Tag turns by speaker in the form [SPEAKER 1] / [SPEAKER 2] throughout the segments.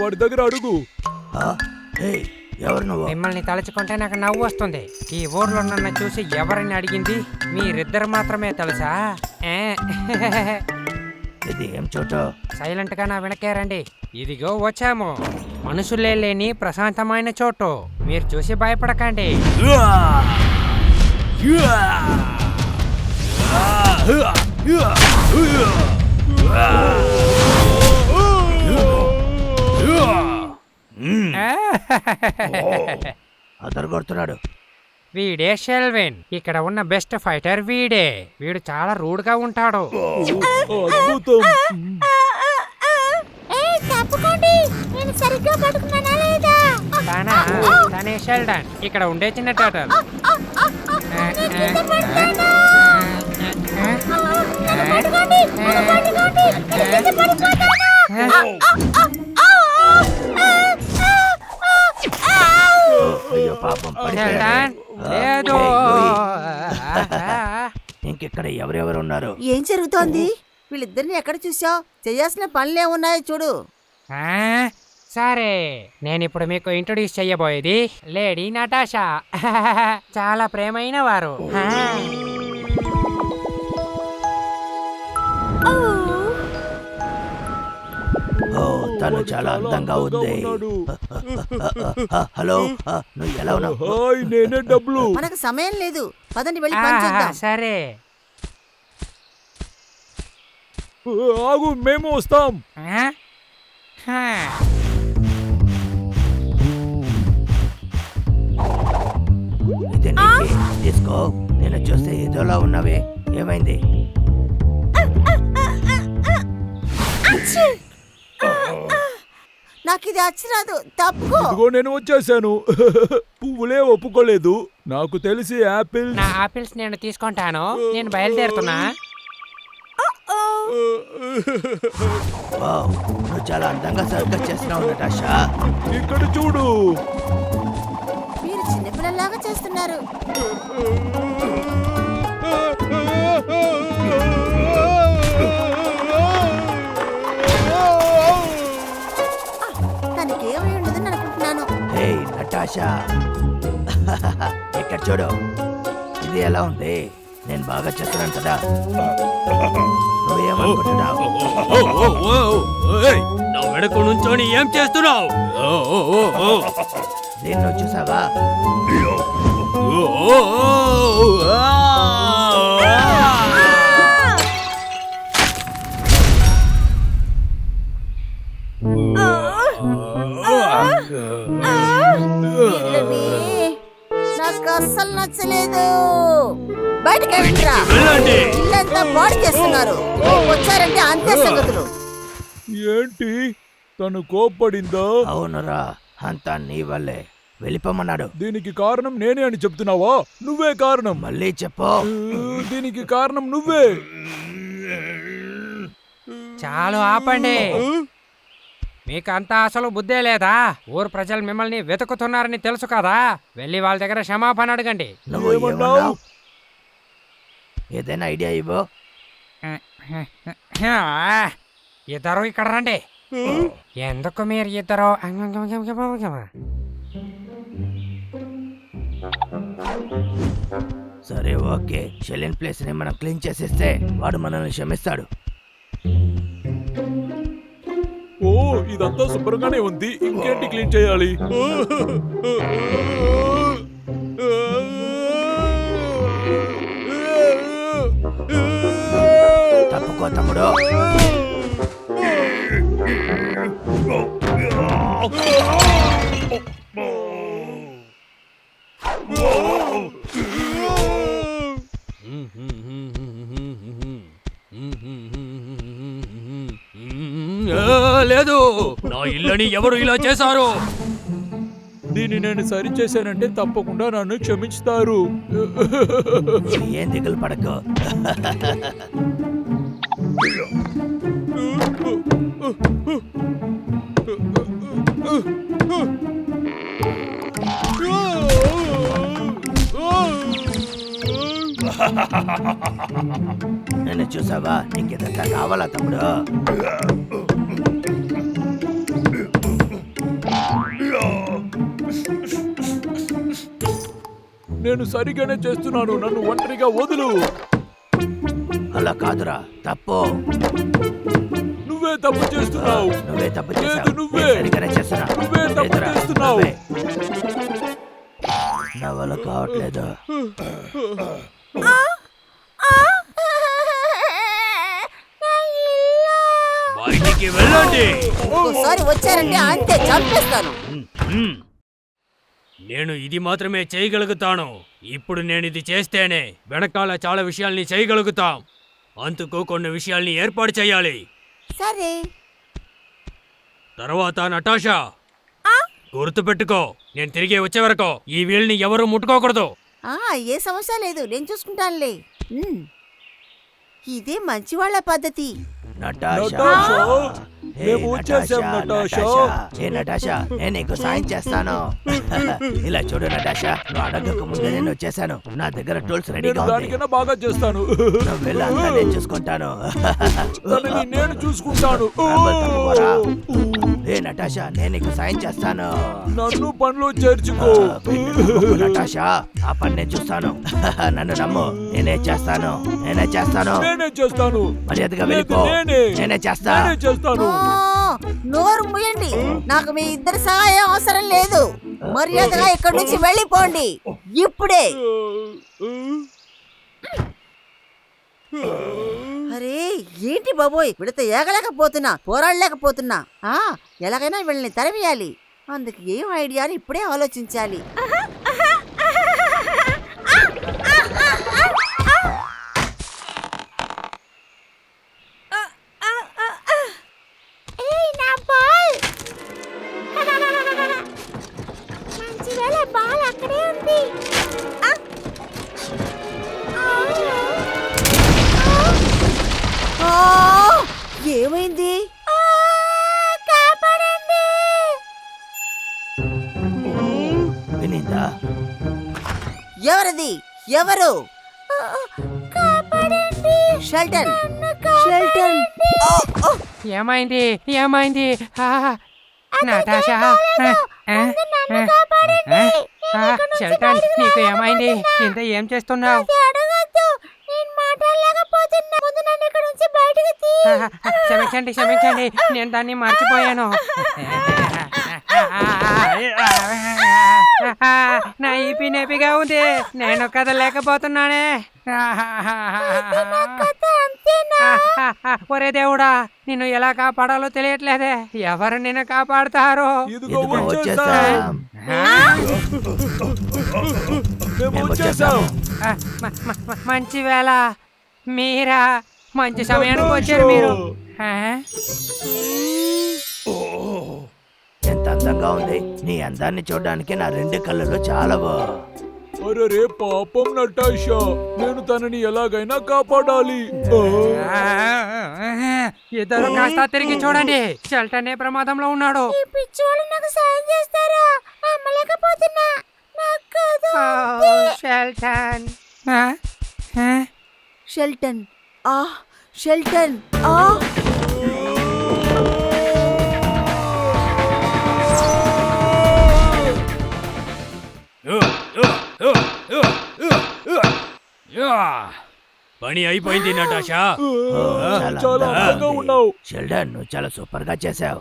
[SPEAKER 1] వాడి దగ్గర అడుగు.
[SPEAKER 2] ఎవరు నువ్వు?
[SPEAKER 3] మిమ్మల్ని తలుచుకుంటే నాకు నవ్వు వస్తుంది. ఈ ఊర్లో నన్ను చూసి ఎవరిని అడిగింది? మీరిద్దరు మాత్రమే తెలుసా?
[SPEAKER 2] ఇది ఏం చోటు?
[SPEAKER 3] సైలెంట్ గా నా వెనకేరండి. ఇదిగో వచ్చాము. మనుషులే లేని ప్రశాంతమైన చోటు. మీరు చూసి భయపడకండి.
[SPEAKER 2] అతను కొడుతున్నాడు.
[SPEAKER 3] వీడే షెల్విన్. ఇక్కడ ఉన్న బెస్ట్ ఫైటర్ వీడే. వీడు చాలా రూడ్ గా ఉంటాడు. తనే షెల్డన్. ఇక్కడ ఉండే చిన్న టర్టల్. లేదు.
[SPEAKER 2] ఇంకెక్కడ ఎవరెవరు ఉన్నారు?
[SPEAKER 4] ఏం జరుగుతోంది? వీళ్ళిద్దరిని ఎక్కడ చూసావు? చేయాల్సిన పనులే ఉన్నాయో చూడు.
[SPEAKER 3] సరే, నేను ఇప్పుడు మీకు ఇంట్రొడ్యూస్ చెయ్యబోయేది లేడీ నటాషా. చాలా ప్రేమైన వారు.
[SPEAKER 2] తను చాలా అందంగా ఉంది. హలో, నువ్వు ఎలా ఉన్నావు?
[SPEAKER 1] నేనే డబ్బులు.
[SPEAKER 4] మనకు సమయం లేదు, పదండి వెళ్ళి పని చేద్దాం.
[SPEAKER 3] సరే,
[SPEAKER 1] ఆగు, మేము వస్తాం.
[SPEAKER 2] ఇది తీసుకో. నేను చూస్తే ఇదోలా ఉన్నవే, ఏమైంది?
[SPEAKER 4] నాకు ఇది అచ్చిరాదు, తప్పుకో.
[SPEAKER 1] ఇదిగో నేను వచ్చేసాను. పువ్వులే ఒప్పుకోలేదు. నాకు తెలిసి యాపిల్.
[SPEAKER 3] నా ఆపిల్స్ నేను తీసుకుంటాను. నేను బయలుదేరుతున్నా.
[SPEAKER 2] నువ్వు చాలా అందంగా సర్కస్ చేస్తున్నావు నటాషా.
[SPEAKER 1] ఇక్కడ చూడు.
[SPEAKER 4] మీరు చిన్నపిల్లలాగా చేస్తున్నారు. తనకేమై ఉండదని అనుకుంటున్నాను.
[SPEAKER 2] హే నటాషా, ఇక్కడ చూడు. ఇది ఎలా ఉంది? నేను బాగా చేస్తున్నాను కదా. నువ్వేమనుకుంటున్నావు?
[SPEAKER 5] నా వెనక నుంచోని ఏం చేస్తున్నావు?
[SPEAKER 2] నేను చూసావా?
[SPEAKER 4] నాకు అస్సలు నచ్చలేదు. బయటకి వెళ్ళండిరా.
[SPEAKER 5] వెళ్ళండి.
[SPEAKER 4] ఇల్లంతా బాడీ చేస్తున్నారు. వచ్చారంటే అంతే సంగతులు.
[SPEAKER 1] ఏంటి, తను కోప్పడిందా?
[SPEAKER 2] అవునరా, అంతా నీ వల్లే. వెళ్ళిపోమన్నాడు.
[SPEAKER 1] దీనికి కారణం నేనే అని చెప్తున్నావా? నువ్వే కారణం.
[SPEAKER 2] మళ్ళీ చెప్పు.
[SPEAKER 1] దీనికి కారణం నువ్వే.
[SPEAKER 3] చాలు, ఆపండి. మీకు అంతా అసలు బుద్ధే లేదా? ఊరు ప్రజలు మిమ్మల్ని వెతుకుతున్నారని తెలుసు కదా. వెళ్ళి వాళ్ళ దగ్గర క్షమాపణ అడగండి.
[SPEAKER 2] నువ్వు ఏమన్నావు? ఏదైనా ఐడియా ఇవ్వు.
[SPEAKER 3] ఇద్దరు ఇక్కడ రండి. ఎందుకు మీరు ఇద్దరు?
[SPEAKER 2] సరే, ఓకే. షెలిన్ ప్లేస్ ని మనం క్లీన్ చేసేస్తే వాడు మనల్ని క్షమిస్తాడు.
[SPEAKER 1] ఓ, ఇదంతా శుభ్రంగానే ఉంది. ఇంకేంటి క్లీన్ చేయాలి?
[SPEAKER 2] తప్పుకో తమ్ముడు.
[SPEAKER 5] లేదు, నా ఇల్లుని ఎవరు ఇలా చేశారు?
[SPEAKER 1] దీన్ని నేను సరి చేశానంటే తప్పకుండా నన్ను క్షమిస్తారు.
[SPEAKER 2] ఏం దిగులు పడకు. నన్ను చూసావా? నీకు ఇదంతా కావాలా తమ్ముడు?
[SPEAKER 1] నేను సరిగానే చేస్తున్నాను, నన్ను ఒంటరిగా వదులు.
[SPEAKER 2] అలా కాదురా, తప్పు.
[SPEAKER 1] నువ్వే తప్పు చేస్తున్నావు.
[SPEAKER 2] నువ్వే తప్పు
[SPEAKER 1] లేదు,
[SPEAKER 2] చేసావు.
[SPEAKER 1] నువ్వే.
[SPEAKER 2] నేను సరిగానే చేస్తున్నా.
[SPEAKER 1] నువ్వే తప్పు
[SPEAKER 2] లేదురా,
[SPEAKER 1] చేస్తున్నావు.
[SPEAKER 2] నువ్వే. నా వల్ల కావట్లేదు.
[SPEAKER 5] బయటికి వెళ్ళండి.
[SPEAKER 4] ఒకసారి వచ్చారంటే అంతే చంపేస్తాను.
[SPEAKER 5] నేను ఇది మాత్రమే చేయగలుగుతాను. ఇప్పుడు నేను ఇది చేస్తేనే వెనకాల చాలా విషయాల్ని చేయగలుగుతాం. అందుకు కొన్ని విషయాల్ని ఏర్పాటు చేయాలి.
[SPEAKER 4] సరే.
[SPEAKER 5] తర్వాత నటాషా, గుర్తుపెట్టుకో, నేను తిరిగి వచ్చే వరకు ఈ వీల్ని ఎవరు ముట్టుకోకూడదు.
[SPEAKER 4] ఏ సమస్య లేదు, నేను చూసుకుంటానులే. ఇదే మంచి వాళ్ళ పద్ధతి.
[SPEAKER 2] నటాషా,
[SPEAKER 1] నటాషా,
[SPEAKER 2] హే
[SPEAKER 1] మేము వచ్చేసాం నటాషా.
[SPEAKER 2] హే నటాషా, నేను నీకు సాయం చేస్తాను. ఇలా చూడు నటాషా, నువ్వు అడగక ముందే నేను వచ్చేసాను. నా దగ్గర టూల్స్
[SPEAKER 1] నేను
[SPEAKER 2] రెడీగా ఉంది.
[SPEAKER 1] దానికన్నా బాగా చేస్తాను.
[SPEAKER 2] నువ్వు వెళ్ళి అంతా నేను చూసుకుంటాను.
[SPEAKER 1] దానిని నేను చూసుకుంటాను.
[SPEAKER 2] రంబల్ తప్పుకోరా. హే నటాషా, నేను నీకు సాయం చేస్తాను.
[SPEAKER 1] నన్ను పనిలో చేర్చుకో.
[SPEAKER 2] నటాషా, ఆ పని నేను చూస్తాను. నన్ను నమ్ము, నేనే చేస్తాను.
[SPEAKER 1] నేనే చేస్తాను.
[SPEAKER 2] మర్యాదగా వెళ్ళిపో. నేనే చేస్తా.
[SPEAKER 1] నేనే చేస్తాను.
[SPEAKER 4] నోరు ముయండి, నాకు మీ ఇద్దరి సహాయం అవసరం లేదు. మర్యాదగా ఇక్కడి నుంచి వెళ్ళిపోండి ఇప్పుడే. అరే ఏంటి బాబోయ్, వీళ్ళతో ఏగలేకపోతున్నా, పోరాడలేకపోతున్నా. ఎలాగైనా వీళ్ళని తరిమేయాలి. అందుకు ఏం ఐడియా అని ఇప్పుడే ఆలోచించాలి. ఏమైంది?
[SPEAKER 2] వినిందా?
[SPEAKER 4] ఎవరిది? ఎవరు? షెల్టన్. షెల్టన్.
[SPEAKER 3] ఏమైంది? ఏమైంది? నటాషా, షెల్టన్, నీకు ఏమైంది? ఇంత ఏం చేస్తున్నావు? క్షమించండి, క్షమించండి, నేను దాన్ని మర్చిపోయాను. నా ఈపీ నొప్పిగా ఉంది, నేను కదలేకపోతున్నానే. ఒరే దేవుడా, నిన్ను ఎలా కాపాడాలో తెలియట్లేదే. ఎవరు నిన్ను కాపాడుతారో?
[SPEAKER 1] ఇదిగో
[SPEAKER 2] ఇదిగో
[SPEAKER 1] వచ్చేసాం. మేము వచ్చేసాం.
[SPEAKER 3] మంచి వేళ, మీరా? మంచి సమయానికి వచ్చారు మీరు.
[SPEAKER 2] ఎంత అందంగా ఉంది. నీ అందాన్ని చూడడానికి నా రెండు కళ్ళలో చాలవు.
[SPEAKER 1] అరే పాపం నటాషా, నేను తనని ఎలాగైనా కాపాడాలి.
[SPEAKER 3] ఇద్దరు కాస్త తిరిగి చూడండి, షెల్టన్ ప్రమాదంలో ఉన్నాడు. Sheldon,
[SPEAKER 4] Sheldon. షెల్టన్.
[SPEAKER 5] పని అయిపోయింది నటాషా.
[SPEAKER 1] చాలా అందంగా ఉన్నావు.
[SPEAKER 2] షెల్డన్, నువ్వు చాలా సూపర్ గా చేసావు.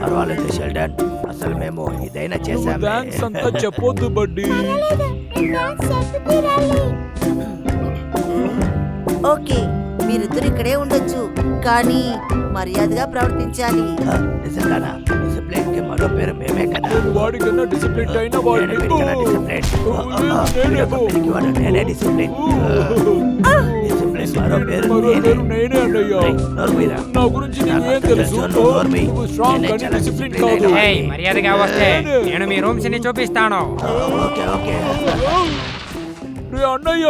[SPEAKER 2] పర్వాలేదు షెల్డన్, అసలు మేము ఇదైనా చేసాము.
[SPEAKER 1] థాంక్స్ అంతా చెప్పొద్దు బడ్డీ.
[SPEAKER 4] ఓకే, మీరిద్దరు ఇక్కడే ఉండొచ్చు, కానీ మర్యాదగా ప్రవర్తించాలి.
[SPEAKER 2] నిజంగానా? డిసిప్లిన్ కి మరో పేరు మేమే కదా.
[SPEAKER 1] వాడికన్నా డిసిప్లిన్ అయిన వాడిని.
[SPEAKER 2] నేనే డిసిప్లిన్. డిసిప్లిన్ మరో పేరు
[SPEAKER 1] నేనే అన్నయ్యా. నా గురించి నీకేం తెలుసు? నువ్వు స్ట్రాంగ్ కానీ డిసిప్లిన్ కాదు.
[SPEAKER 3] మర్యాదగా వస్తే నేను మీ రూమ్స్ ని చూపిస్తాను.
[SPEAKER 2] Okay okay.
[SPEAKER 1] రే అన్నయ్య,